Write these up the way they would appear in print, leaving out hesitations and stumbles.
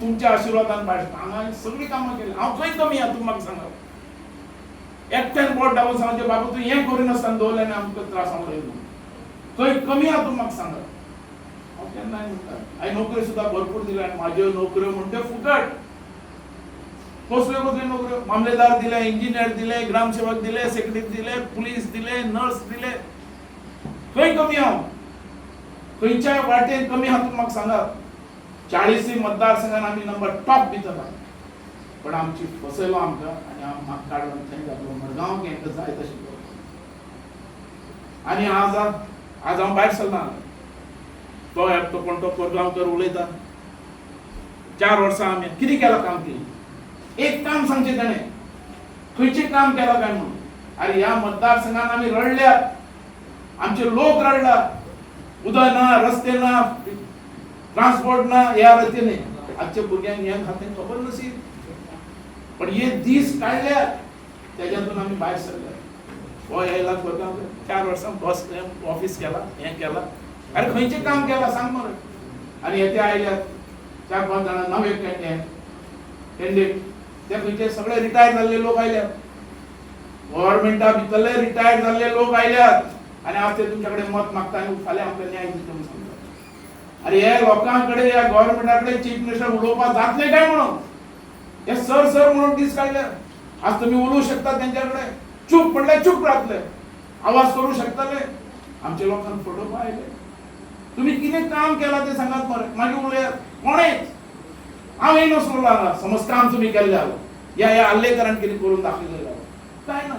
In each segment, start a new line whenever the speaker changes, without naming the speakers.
तुमच्या आशीर्वादान भायर हांगा सगळी कामां केली हांव खंय कमी आहा तुम्ही म्हाका सांगा एकट्यान बोट दाखोवन सांगचे बाबा तूं हें करिनासतना दवरलें आनी आमकां त्रास हांव खंय कमी आहा तुम्ही म्हाका सांगा हांव केन्नाय म्हणटा हांवें नोकरी सुद्दां भरपूर दिल्या आनी म्हाज्यो नोकऱ्यो म्हणटा फुकट कसल्यो कसल्यो नोकऱ्यो मामलेदार दिले इंजिनियर दिले ग्रामसेवक दिले सेक्रेटरी दिले पुलीस दिले नर्स दिले खंय कमी हांव खंयच्याय वाटेन कमी आहा तुम्ही म्हाका सांगा 40 मतदारसंघान आमी नंबर टॉप भितर आहा पण आमची फसयलो आमकां आनी म्हाका काडून थंय घातलो मडगांव हेंका जाय तशें करता आनी आज हांव भायर सरना तो एकटो कोण तो कोरगांवकर उलयता 4 वर्सां आमी कितें केलां काम केलें एक काम सांगचें ताणें खंयचें काम केलां काय म्हणून अरे ह्या मतदारसंघान आमी रडल्यात आमचे लोक रडला उदक ना रस्ते ना ट्रान्सपोर्ट ना ह्या रस्त्याने आजच्या भुरग्यांक ह्या खात्यान खबर नसी पण हे दीस काडल्या त्याच्यातून आमी भायर सरले हो येयला कोरगांवकर 4 वर्सां बस ऑफिस केला हें केला अरे खंयचें काम केलां सांग मरे आनी येते आयल्यात 4-5 जाणां नवे कॅन्डिडेट ते खंयचे सगळे रिटायर जाल्ले लोक आयल्यात गव्हर्नमेंटा भितरले रिटायर जाल्ले लोक आयल्यात आनी आज ते तुमच्या कडेन मत मागता आनी फाल्यां आमकां न्याय दिता म्हणून सांगता अरे हे लोकांकडे ह्या गव्हर्नमेंटा कडेन चीफ मिनिस्टर उलोवपाक जातलें काय म्हणून हे सर म्हणून दीस काडले आज तुम्ही उलोवं शकता तेंच्या कडेन चूप म्हणल्यार चूप रावतले आवाज करूं शकतले आमच्या लोकांक फोटो पाहिले तुम्ही कितें काम केलां ते सांगात मरे मागीर उलयात कोणेच हांव येयन वचलो हांगा समज काम तुम्ही केल्लें ह्या हल्लेकरान कितें करून दाखयलें काय ना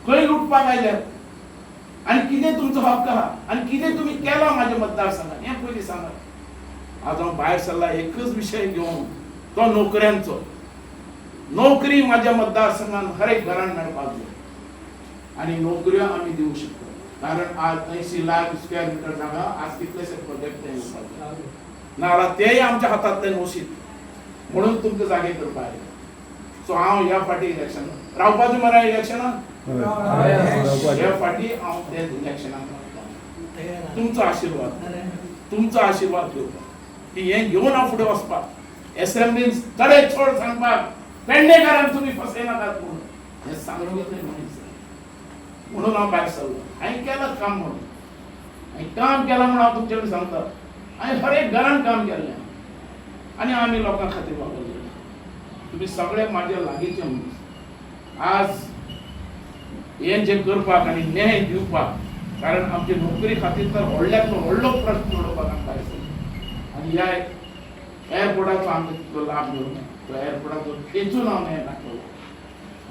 खंय लुटपाक आयल्यात आनी कितें तुमचो हक्क आहा आनी कितें तुम्ही केलां म्हाज्या मतदारसंघात हें पयलीं सांगात आज हांव भायर सरला एकच विशय घेवन तो नोकऱ्यांचो नोकरी म्हाज्या मतदारसंघान हर एक घरान मेळपाक जाय आनी नोकऱ्यो आमी दिवंक शकता कारण आज 80 लाख स्क्वेअर मीटर जागा आज कितलेशे प्रोजेक्ट नाल्यार तेय आमच्या हातांतल्यान वशीत म्हणून तुमकां जागे करपाक आयले सो हांव ह्या फाटी इलेक्शन रावपाचें मरे इलेक्शनाक ह्या फाटी हांव ते इलेक्शनाक तुमचो आशिर्वाद घेवपाक की हें घेवन हांव फुडें वचपाक एसेंब्लीन तडे छोड सांगपाक पेडणेकारांक तुमी फसयनाकात म्हणून हें सांगून घेतलें म्हणून हांव भायर सरलो हांवें केलां काम म्हणून हांवें काम केलां म्हणून हांव तुमचे कडेन सांगता हांवें हर एक घरान काम केल्लें आनी आमी लोकां खातीर वापरलें तुमी सगळे म्हाजे लागींचे मनीस आज हें जें करपाक आनी न्याय दिवपाक कारण आमचे नोकरी खातीर तर व्हडल्यातलो व्हडलो प्रश्न सोडोवपाक आमकां भायर सरलो आनी ह्या एअरपोर्टाचो आमकां तितलो लाभ घेवंक तो एअरपोर्टाचो खेचून हांव हें दाखयलो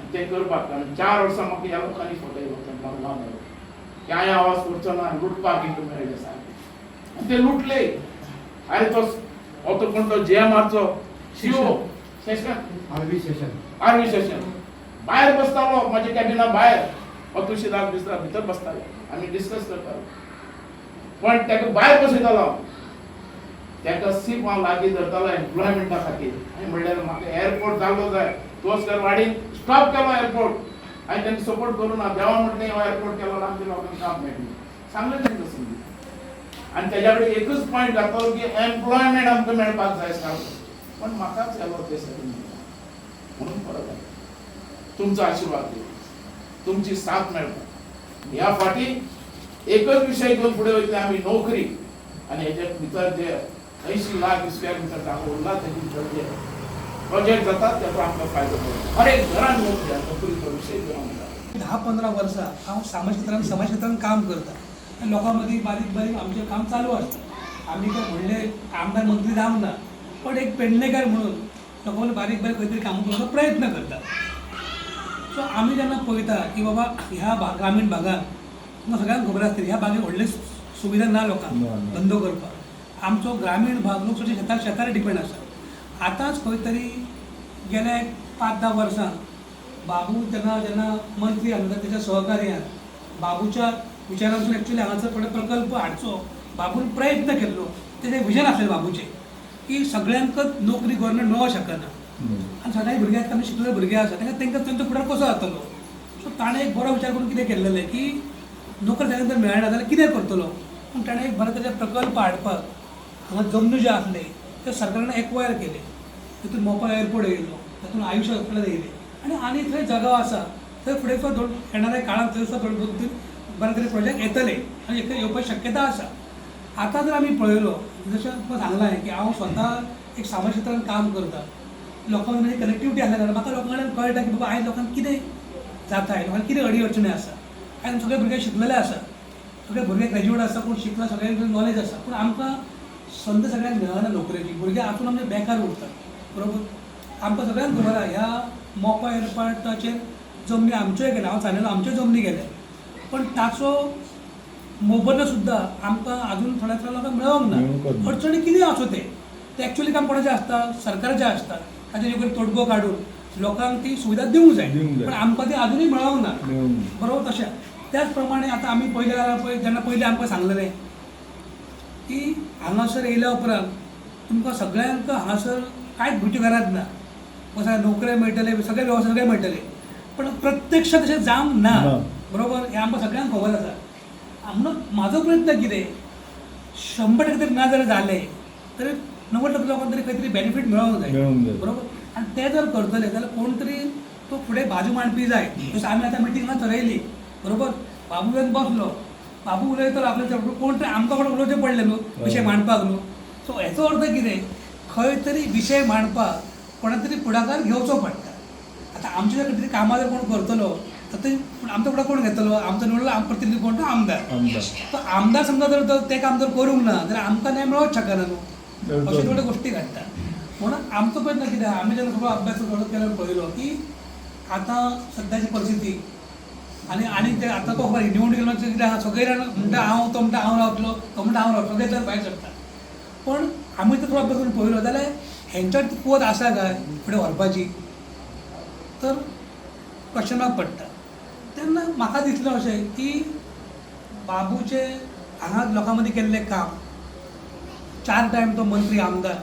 आनी तें करपाक कारण 4 वर्सां म्हाका ह्या लोकांनी फटयलो मडगांव मेळ्ळो की हांवें आवाज करचो ना लुटपाक हितून मेळ्ळें सारकें आनी ते लुटले अरे तो हो तो कोण तो JMRचो CEO आरवी सेशन भायर बसतालो म्हाज्या कॅबिना भायर तुळशीदास बिस्रा भितर बसताले आमी डिस्कस करताले पण ताका भायर बसयतालो ताका सीप हांव लागीं धरतालो एम्प्लॉयमेंटा खातीर हांवें म्हणलें म्हाका एअरपोर्ट जाल्लो जाय तोच वाडीन स्टॉप केलो एअरपोर्ट हांवें तांकां सपोर्ट करूं ना देवा म्हणलें हो एअरपोर्ट केलो आमच्या लोकांक काम मेळटलें सांगलें तांकां समजून आनी तेज्या कडेन एकूच पॉयंट घातलो की एम्प्लॉयमेंट आमकां मेळपाक जाय सारको पण म्हाकाच केलो ते सगळें म्हणून परत तुमचो आशिर्वाद दिवं तुमची साथ मेळपाक ह्या फाटी एकच विशय घेवन फुडें वयतले आमी नोकरी आनी हेजे भितर जे 80 लाख स्क्वेअर मीटर जागो उरला तेजे भितर जे प्रोजेक्ट जातात तेजो आमकां फायदो मेळटा हर एक घरान नोकरीचो विशय घेवन
10-15 वर्सां हांव समाज क्षेत्रांत काम करता लोकां मदीं बारीक आमचें काम चालू आसता आमी काय व्हडले आमदार मंत्री जावंक ना पण एक पेडणेकार म्हणून लोकां मदीं बारीक खंय तरी काम करपाचो प्रयत्न करता सो आमी जेन्ना पळयता की बाबा ह्या ग्रामीण भागांत तुमकां सगळ्यांक खबर आसतली ह्या भागांत व्हडले सुविधा ना लोकांक धंदो करपाक आमचो ग्रामीण भाग लोक चडशे शेतार डिपेंड आसा आतांच खंय तरी गेल्या 5-10 वर्सां बाबू जेन्ना मंत्री आसलो तेच्या सहकार्यान बाबूच्या विचारांसून एक्चुअली हांगासर थोडे प्रकल्प हाडचो बाबून प्रयत्न केल्लो तेजें विजन आसलें बाबूचें की सगळ्यांकच नोकरी गव्हर्मेंट मेळोवंक शकना आनी सगळे भुरगे आतां शिकलेले भुरगे आसा तांकां तांचो फुडार कसो जातलो सो ताणें एक बरो विचार करून कितें केल्लें की नोकरी तांकां जर मेळना जाल्यार कितें करतलो पूण ताणें एक बरें तरेचे प्रकल्प हाडपाक हांगा जमनी जे आसले ते सरकारनं एक्वायर केले. तितून मोपा एअरपोर्ट येयलो, तातूंत आयुश्य हॉस्पिटल येयले आनी थंय जगह आसा. थंय फुडें सुद्दां येणाऱ्या काळांत थंय सुद्दां दोन तीन बरे तरे प्रोजेक्ट येतले आनी येवपाची शक्यता आसा. आतां जर आमी पळयलो, जशें तुका सांगलां हांवें की हांव स्वता एक सामाजीक क्षेत्रांत काम करता. लोकांक म्हणजे कनेक्टिविटी आसल्या कारणान म्हाका लोकां कडेन कळटा की बाबा आयज लोकांक कितें जाता, लोकांक कितें अडी अडचणी आसा. आयज सगळे भुरगे शिकलेले आसा, सगळे भुरगे ग्रॅज्युएट आसा, कोण शिकला, सगळ्यांक नॉलेज आसा, पूण आमकां संद सगळ्यांक मेळना नोकरेची. भुरगे आसून आमचे बेकार उरतात. बरोबर. आमकां सगळ्यांक खबर आहा ह्या मोपा एअरपोर्टाचेर जमनी आमच्योय गेल्या, हांव सांगलेलो आमच्यो जमनी गेल्या, पण ताचो मोबदलो सुद्दां आमकां आजून थोड्या थोड्या लोकांक मेळोंक ना. अडचणी कितें आसूं ते एक्चुअली काम कोणाचें आसता, सरकाराचें आसता. ताचे योग्य तोडगो काडून लोकांक ती सुविधा दिवंक जाय, पण आमकां ती आजुनूय मेळोंक ना. बरोबर. तशें त्याच प्रमाणे आतां आमी जेन्ना पयलीं आमकां सांगलेलें की हांगासर येयल्या उपरांत तुमकां सगळ्यांक हांगासर कांयच भुरगीं गरज ना, नोकऱ्यो मेळटले, सगळे वेवस्था सगळे मेळटले, पण प्रत्यक्षात तशें जावंक ना. बरोबर. हें आमकां सगळ्यांक खबर आसा. म्हणून म्हाजो प्रयत्न कितें, 100% तरी ना जर जालें तरी 90% लोकांक तरी खंय तरी बेनिफीट मेळोंक जाय. बरोबर. आनी ते जर करतले जाल्यार कोण तरी तो फुडें बाजू मांडपी जाय. जसं आमी आतां मिटिंगां थरयली. बरोबर. बाबू येवन बसलो, बाबू उलयतलो आपल्या कोण तरी आमकां कोण उलोवचें पडलें न्हू विशय मांडपाक न्हू. सो हेचो अर्थ कितें, खंय तरी विशय मांडपाक कोणा तरी फुडाकार घेवचो पडटा. आतां आमचे जर कितें कामां जर कोण करतलो तर ते आमचो फुडाकार कोण घेतलो, आमचो निवडलो प्रतिनिधी कोण तो आमदार. तो आमदार समजा जर ते काम जर करूंक ना जाल्यार आमकां न्याय मेळोवंच शकना न्हू. अशे थोड्यो गोश्टी घडटा. म्हणून आमचो प्रयत्न कितें, आमी जेन्ना सगळो अभ्यास केलो पळयलो की आतां सद्याची परिस्थिती आनी ते आतां तो खबर निवडणुकी कितें आहा, सगळे जाण म्हणटा हांव, तो म्हणटा हांव रावतलो, तो म्हणटा हांव रावतलो, सगळे जण भायर सरता. पण आमी जर अभ्यास करून पळयलो जाल्यार हेंच्यात कुवत आसा काय फुडें व्हरपाची, तर क्वेश्चन मार्क पडटा. तेन्ना म्हाका दिसलें अशें की बाबूचे हांगा लोकां मदीं केल्लें काम, 4 टायम तो मंत्री आमदार,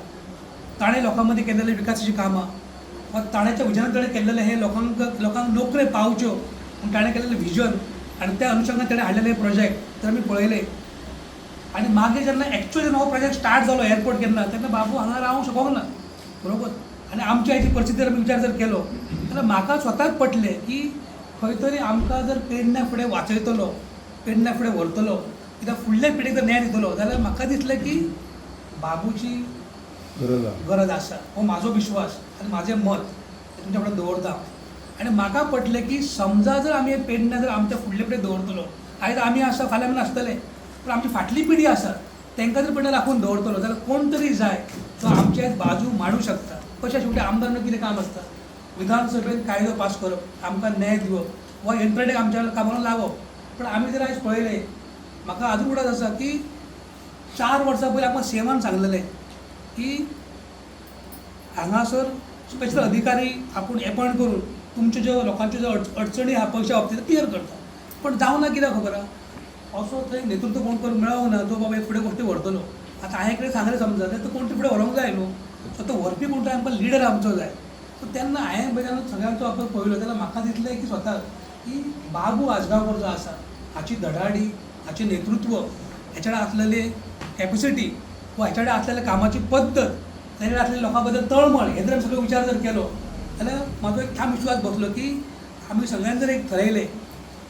ताणें लोकां मदीं केल्लेलीं विकासाचीं कामां वा ताणेच्या विजनान ताणें केल्लेले हे लोकांक नोकऱ्यो पावच्यो म्हूण ताणें केल्लेलें विजन आनी त्या अनुशंगान ताणें हाडलेले प्रोजेक्ट जर आमी पळयले आनी मागीर जेन्ना एक्चुअली हो प्रोजेक्ट स्टार्ट जालो एअरपोर्ट केन्ना तेन्ना बाबू हांगा रावंक शकूंक ना. बरोबर. आनी आमच्या हाची परिस्थिती जर आमी विचार जर केलो जाल्यार म्हाका स्वताक पटलें की खंय तरी आमकां जर पेडण्या फुडें वाचयतलो, पेडण्या फुडें व्हरतलो, कित्याक फुडले पिढीक जर न्याय दितलो जाल्यार म्हाका दिसलें की बाबूची गरज आसा. हो म्हाजो विश्वास आनी म्हाजें मत तुमच्या फुडें दवरता. आनी म्हाका पटलें की समजा जर आमी पेडण्या जर आमच्या फुडले पिढीक दवरतलो, आयज आमी आसा फाल्यां आमी आसतले, पूण आमची फाटली पिढी आसा तांकां जर पेडण्या राखून दवरतलो जाल्यार कोण तरी जाय तो आमची आयज बाजू मांडूंक शकता. कशें शेवटी आमदारान कितें काम आसता, विधानसभेत कायदो पास करप, आमकां न्याय दिवप वा यंत्रणेक आमच्या कामाक लावप. पण आमी जर आयज पळयलें, म्हाका आजून उगडास आसा की 4 वर्सां पयलीं आमकां सेवान सांगलेलें की हांगासर स्पेशल अधिकारी आपूण अपॉयंट करून तुमच्यो ज्यो लोकांच्यो ज्यो अडचणी आहा पयशा बाबतींत क्लियर करता. पण जावं ना कित्याक खबर आहा, असो थंय नेतृत्व कोण करून मेळोंक ना जो बाबा हे फुडें गोश्टी व्हरतलो. आतां हांवें कितें सांगलें समजा जाल्यार तो कोण तरी फुडें व्हरोंक जाय न्हू. सो तो व्हरपी कोण तरी आमकां लिडर आमचो जाय. सो तेन्ना हांवें जेन्ना सगळ्यांचो अभ्यास पळयलो जाल्यार म्हाका दिसलें की स्वताक की बाबू आजगांवकर जो आसा हाची धडाडी, हाचें नेतृत्व, हेच्या कडेन आसलेली कॅपेसिटी वा हेच्या कडेन आसलेली कामाची पद्दत, तेच्या कडेन आसलेली लोकां बद्दल तळमळ, हे जर आमी सगळो विचार जर केलो जाल्यार म्हाजो एक ठाम विश्वास बसलो की आमी सगळ्यांनी जर एक थरयलें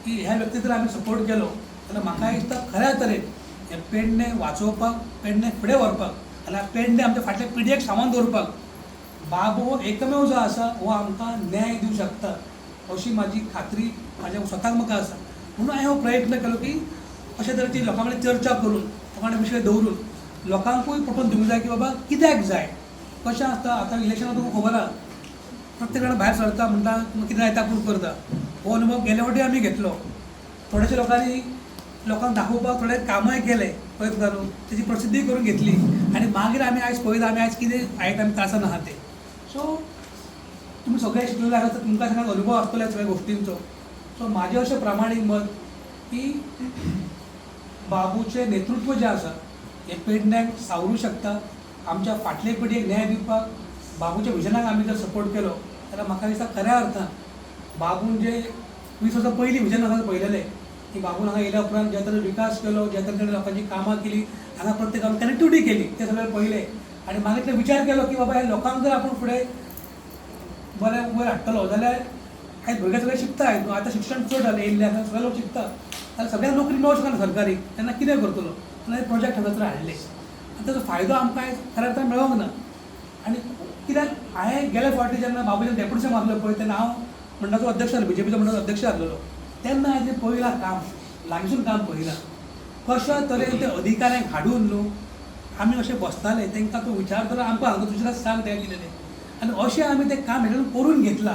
की ह्या व्यक्तीक जर आमी सपोर्ट केलो जाल्यार म्हाका दिसता खऱ्या तरेन हे पेडणे वाचोवपाक, पेडणे फुडें व्हरपाक आनी पेडणे आमच्या फाटल्या पिडयेक सांबाळून दवरपाक बाबू हो एकमेव जो आसा हो आमकां न्याय दिवंक शकता अशी म्हाजी खात्री म्हाज्या स्वताक म्हाका आसा. म्हणून हांवें हो प्रयत्न केलो की अशे तरेची लोकां कडेन चर्चा करून, लोकां कडेन विशय दवरून लोकांकूय पटोवन दिवंक जाय की बाबा कित्याक जाय. कशें आसता आतां इलेक्शनाक तुमकां खबर आहा प्रत्येक जाण भायर सरता म्हणटा कितें जाता पूण करता. हो अनुभव गेल्या फावटी आमी घेतलो. थोड्याशा लोकांनी लोकांक दाखोवपाक थोडे कामय केले प्रयत्न करून, तेची प्रसिद्धी करून घेतली आनी मागीर आमी आयज पळयता आमी आयज कितें आयज आमी त्रासान आहा ते. सो तुमी सगळे शिकलेले आसात, तुमकां सगळ्यांक अनुभव आसतलो सगळ्या गोश्टींचो. सो म्हाजें अशें प्रामाणीक मत की बाबूचें नेतृत्व जें आसा हें पेडण्यांक सावरूं शकता. आमच्या फाटले पिडयेक न्याय दिवपाक बाबूच्या विजनाक आमी जर सपोर्ट केलो जाल्यार म्हाका दिसता खऱ्या अर्थान बाबून जे 20 वर्सां पयलीं विजन हांगा पळयलेलें की बाबून हांगा येयल्या उपरांत ज्या तरेन विकास केलो, ज्या तरेन लोकांची कामां केली, हांगा प्रत्येक कनेक्टिविटी केली, तें सगळें पयलें आणि मागितले विचार केलो की बाबा ह्या लोकांक जर आपण फुडें बरें वयर हाडटलो जाल्यार आयज भुरगे सगळे शिकतात न्हू, आतां शिक्षण चड जालें येयल्लें आसा, सगळे लोक शिकता जाल्यार सगळ्यांक नोकरी मेळूंक शकना सरकारी, तेन्ना कितें करतलो? तेन्ना प्रोजेक्ट हांगासर हाडले आनी ताचो फायदो आमकां आयज खऱ्या अर्थान मेळोंक ना. आनी कित्याक हांवें गेल्या फावटी जेन्ना बाबूजेन डेप्युटेशन मारलो पळय तेन्ना हांव मंडळाचो अध्यक्ष आसलो, बीजेपीचो मंडळाचो अध्यक्ष आसलेलो. तेन्ना हांवें जें पळयलां काम, लागींसून काम पळयलां कशा तरेन ते अधिकाऱ्यांक हाडून न्हू आमी अशें बसताले, तांकां तूं विचारतलो आमकां हांगा तुज्या सांग तें कितें तें, आनी अशें आमी तें काम हेडून करून घेतलां.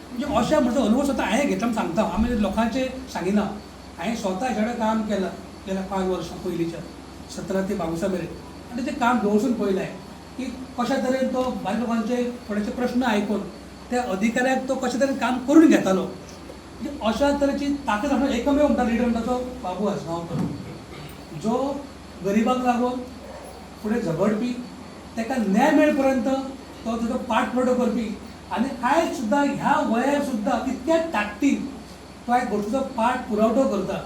म्हणजे अशें म्हजो अनुभव स्वता हांवें घेतला म्हूण सांगता, आमी लोकांचें सांगिना. हांवें स्वता हेच्या कडेन काम केलां गेल्या 5 वर्सां पयलींच्या 17 ते 22 मेरेन, आनी तें काम दवरसून पळयलें की कशा तरेन तो बारीक लोकांचे थोडेशे प्रश्न आयकून त्या अधिकाऱ्याक तो कशे तरेन काम करून घेतालो. म्हणजे अशा तरेची ताकद आपलो एकमेव म्हणटा लिडर म्हणटा तो बाबू आसगांवकर, जो गरिबाक लागून फुडें झगडपी, ताका न्याय मेळ पर्यंत तो ताजो पाठपुरावो करपी, आनी आयज सुद्दां ह्या वयार सुद्दां तितक्याच ताकदीन तो आयज गोश्टीचो पाठपुरावो करता.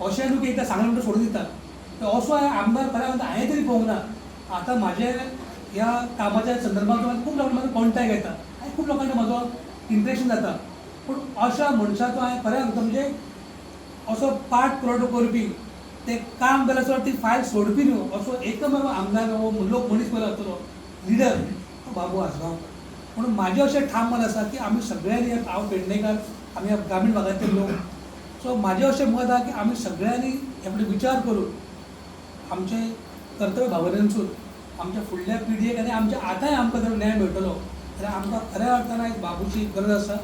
अशें न्हू की एकदां सांगलें म्हणटा सोडून दिता. तर असो आमदार खऱ्या म्हणटा हांवें तरी पळोवंक ना. आतां म्हाजे ह्या कामाच्या संदर्भांत खूब लोकांनी म्हाका कॉन्टॅक्ट येता आनी खूब लोकांनी म्हाजो इंट्रॅक्शन जाता, पूण अशा मनशाचो हांवें खऱ्या सांगता म्हणजे असो पाठपुरावो करपी, ते काम केल्या सुद्दां ती फायल सोडपी न्हू असो एकमेव आमदार हो लोक मनीस पयलो आसतलो लिडर तो बाबू आसगांवकर. म्हणून म्हाजें अशें ठाम मत आसा की आमी सगळ्यांनी, हांव पेडणेकार, आमी ह्या ग्रामीण भागांतले लोक, सो म्हाजें अशें मत आसा की आमी सगळ्यांनी हे फुडें विचार करून आमचे कर्तव्य भावनेनसून आमच्या फुडल्या पिळगेक आनी आमच्या आतांय आमकां जर न्याय मेळटलो जाल्यार आमकां खऱ्या अर्थान आयज बाबूची गरज आसा.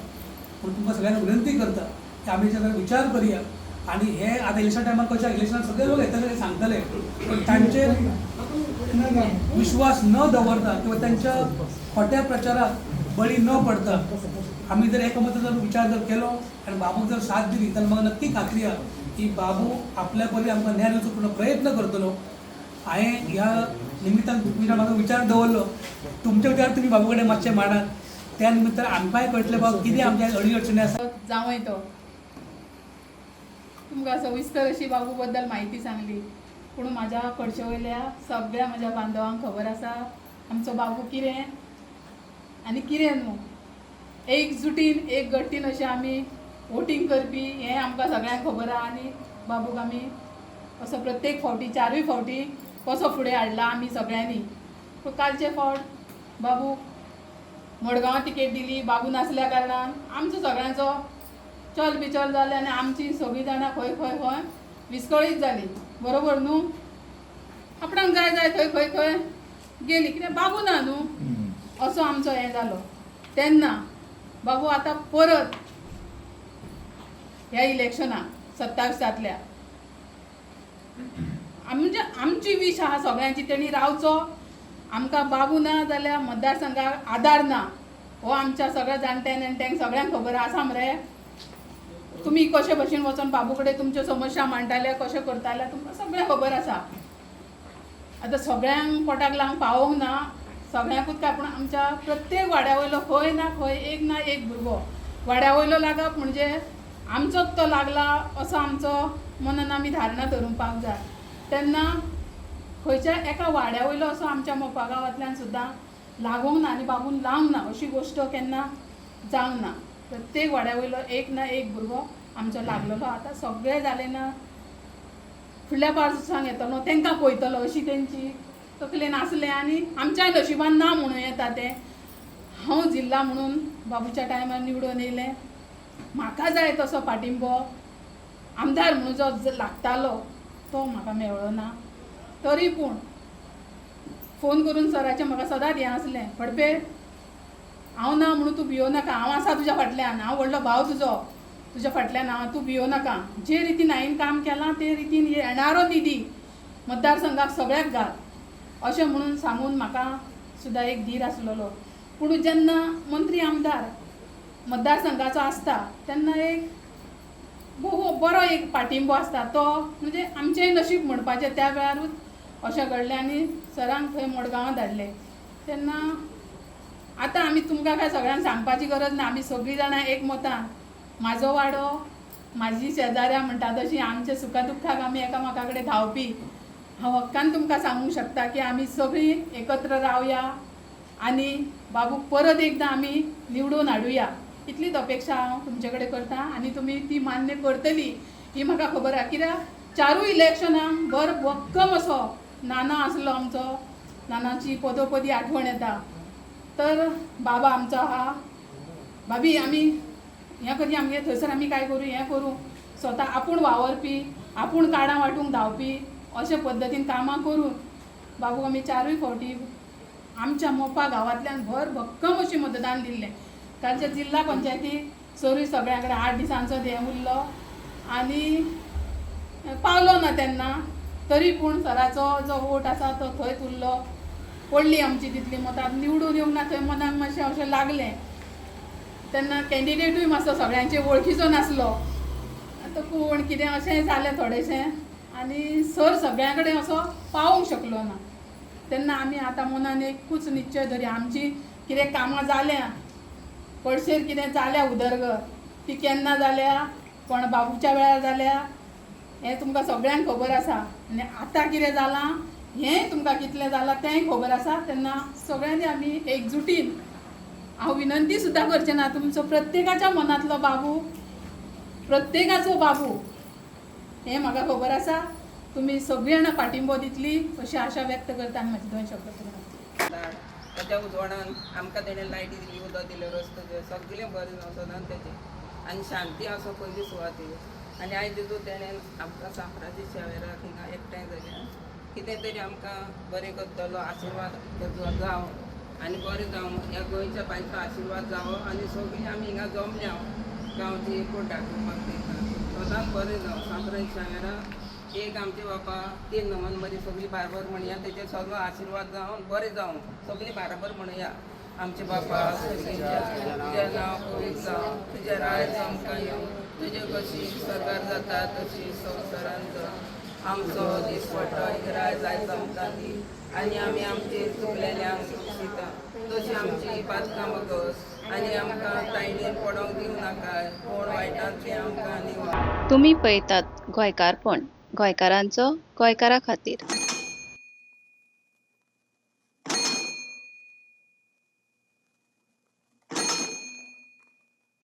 पूण तुमकां सगळ्यांना विनंती करता की आमी तेचेर विचार करया. आनी हे आतां इलेक्शन टायमार कशें इलेक्शनाक सगळे लोक येतले सांगतले, पण तांचेर विश्वास न दवरता किंवा त्यांच्या खोट्या प्रचाराक बळी न पडता आमी जर एकमतान जर विचार जर केलो आनी बाबूक जर साथ दिली जाल्यार म्हाका नक्की खात्री आसा की बाबू आपल्या परी आमकां न्याय दिवचो पूर्ण प्रयत्न करतलो. हांवें ह्या निमित्तान तुमच्या म्हाका विचार दवरलो, तुमचे विचार तुमी बाबू कडेन मातशे मांडात, त्या निमित्तान आमकांय कळटलें बाबा कितें आमच्या अडी अडचणी आसा.
जावं येतो तुमकां सविस्तर अशी बाबू बद्दल म्हायती सांगली, पूण म्हाज्या कडचे वयल्या सगळ्या म्हाज्या बांदवांक खबर आसा आमचो बाबू कितें आनी कितें न्हू. एकजुटीन एक गट्टीन अशें आमी वोटींग करपी हें आमकां सगळ्यांक खबर आहा. आनी बाबूक आमी असो प्रत्येक फावटी 4 फावटी कसो फुडें हाडला आमी सगळ्यांनी. पूण कालचे फावट बाबू मडगांवां टिकेट दिली, बाबू नासल्या कारणान आमचो सगळ्यांचो चल बिचल जालें आनी आमची सगळीं जाणां खंय खंय खंय विस्कळीत जाली. बरोबर न्हू, आपणाक जाय जाय थंय खंय खंय गेली, कित्याक बाबू ना न्हू, असो आमचो हें जालो. तेन्ना बाबू आतां परत ह्या इलेक्शनाक 27 म्हणजे आमची वीश आहा सगळ्यांची, तेणी रावचो. आमकां बाबू ना जाल्यार मतदारसंघाक आदार ना हो आमच्या सगळ्या जाणट्या नेणट्यांक सगळ्यांक खबर आसा मरे. तुमी कशे भशेन वचून बाबू कडेन तुमच्यो समस्या मांडटाले, कशें करताले तुमकां सगळें खबर आसा. आतां सगळ्यांक पोटाक लावंक पावोंक ना सगळ्यांकूच काय, पूण आमच्या प्रत्येक वाड्या वयलो खंय ना एक भुरगो वाड्या वयलो लागप म्हणजे आमचोच तो लागला असो आमचो मनान आमी धारणा धरुपाक जाय. तेन्ना खंयच्या एका वाड्या वयलो असो आमच्या मोपा गांवांतल्यान सुद्दां लागोंक ना आनी बाबून लावंक ना अशी गोश्ट केन्ना जावंक ना. प्रत्येक वाड्या वयलो एक ना एक भुरगो आमचो लागलेलो. आतां सगळें जालें ना, फुडल्या पावसांक येतलो तांकां पळयतलो अशी तेंची तकलेन आसलें आनी आमच्या नशिबान ना म्हणून येता तें. हांव जिल्ला म्हणून बाबूच्या टायमार निवडून येयलें, म्हाका जाय तसो पाठिंबो आमदार म्हणून जो लागतालो तो म्हाका मेळ्ळो ना. तरी पूण फोन करून सराचें म्हाका सदांच हें आसलें, फडपे हांव ना म्हणून तूं भियो नाका, हांव आसा तुज्या फाटल्यान, हांव व्हडलो भाव तुज्या फाटल्यान हांव, तूं भियो नाका. जे रितीन हांवें काम केलां ते रितीन येणारो निधी मतदारसंघाक सगळ्याक घाल अशें म्हणून सांगून म्हाका सुद्दां एक धीर आसलेलो. पूण जेन्ना मंत्री आमदार मतदारसंघाचो आसता तेन्ना एक बरो एक पाठिंबो आसता, तो म्हणजे आमचेंय नशीब म्हणपाचें. त्या वेळारूच अशें घडलें आनी सरांक थंय मडगांवां धाडलें. तेन्ना आतां आमी तुमकां काय सगळ्यांक सांगपाची गरज ना, आमी सगळीं जाणां एकमतान म्हाजो वाडो म्हाजी शेजाऱ्यां म्हणटा तशीं आमच्या सुखा दुख्खाक आमी एकामेका कडेन धांवपी हांव हक्कान तुमकां सांगूंक शकता की आमी सगळीं एकत्र रावया आनी बाबूक परत एकदां आमी निवडून हाडुया, इतलीच अपेक्षा हांव तुमचे कडेन करता आनी तुमी ती मान्य करतली ही म्हाका खबर आहा. कित्याक चारूय इलेक्शनाक भक्कम असो नाना आसलो आमचो, नानाची पदोपदी आठवण येता. तर बाबा आमचो आहा, भाभी आमी हें करी, आमगे थंयसर आमी काय करूं, हें करूं, स्वता आपूण वावरपी, आपूण कार्डां वांटूंक धांवपी अशे पद्दतीन कामां करून बाबूक आमी चारूय फावटी आमच्या मोपा गांवांतल्यान भक्कम अशी मतदान दिल्लें. कालच्या जिल्ला पंचायतीक सरूय सगळ्यां कडेन 8 दिसांचो हें उरलो आनी पावलो ना तेन्ना, तरी पूण सराचो जो वोट आसा तो थंयच उरलो. पडली आमची तितली मतां, निवडून येवंक ना, थंय मनाक मातशें अशें लागलें. तेन्ना कॅन्डिडेटूय मातसो सगळ्यांचे वळखीचो नासलो. आतां कोण कितें अशें जालें थोडेशें आनी सर सगळ्यां कडेन असो पावूंक शकलो ना. तेन्ना आमी आतां मनान एकूच निश्चय धरया, आमची कितें कामां जाल्या, पडशेर कितें जाल्या उदरगत, ती केन्ना जाल्या, कोण बाबूच्या वेळार जाल्या हें तुमकां सगळ्यांक खबर आसा. आनी आतां कितें जालां हेंय तुमकां कितलें जालां तेंय खबर आसा. तेन्ना सगळ्यांनी आमी एकजुटीन, हांव विनंती सुद्दां करचें ना, तुमचो प्रत्येकाच्या मनांतलो बाबू, प्रत्येकाचो बाबू हें म्हाका खबर आसा. तुमी सगळीं जाणां पाठिंबो दितली अशी आशा व्यक्त करता आनी म्हाजे 2 शब्द करता.
त्याच्या उजवाडान आमकां तेणें लायटी दिली, उदक दिलें, रस्तो दिलो, सगळें बरें वचोन तेजें आनी शांती असो पयली सुवातेर. आनी आयज जेजू तेणें आमकां सांफ्राच्या शेवेराक हिंगा एकठांय जाल्या, कितें तरी आमकां बरें करतलो, आशिर्वाद तेजो जावं आनी बरें जावं, ह्या गोंयच्या बायचो आशिर्वाद जावो आनी सगळीं आमी हिंगा जमल्या गांवची एकूच दाखोवपाक दिता. सदांच बरें जावं. सांफ्राच्या शेवेराक एक आमचे बापा 3 नमन मरी सगळीं बारबर म्हणया, तेजे सगळो आशिर्वाद जावन बरें जावं, सगळीं बारबर म्हणया. आमचे बापा तुजें नांव पवित्र जावं, तुजें रायज आमकां येवं, तुजे कशी सरकार जाता तशी संवसारांत आमचो दिसपट्टो एक रायज आयज आमकां दी आनी आमी आमचे चुकलेल्यांक सुशिता तशी आमची पातकां बगस आनी आमकां तायडीन पडोंक दिवं नाका, कोण वायटात ते आमकां निवड.
तुम्ही पळयतात गोंयकारपण, गोंयकारांचो गोंयकारा खातीर.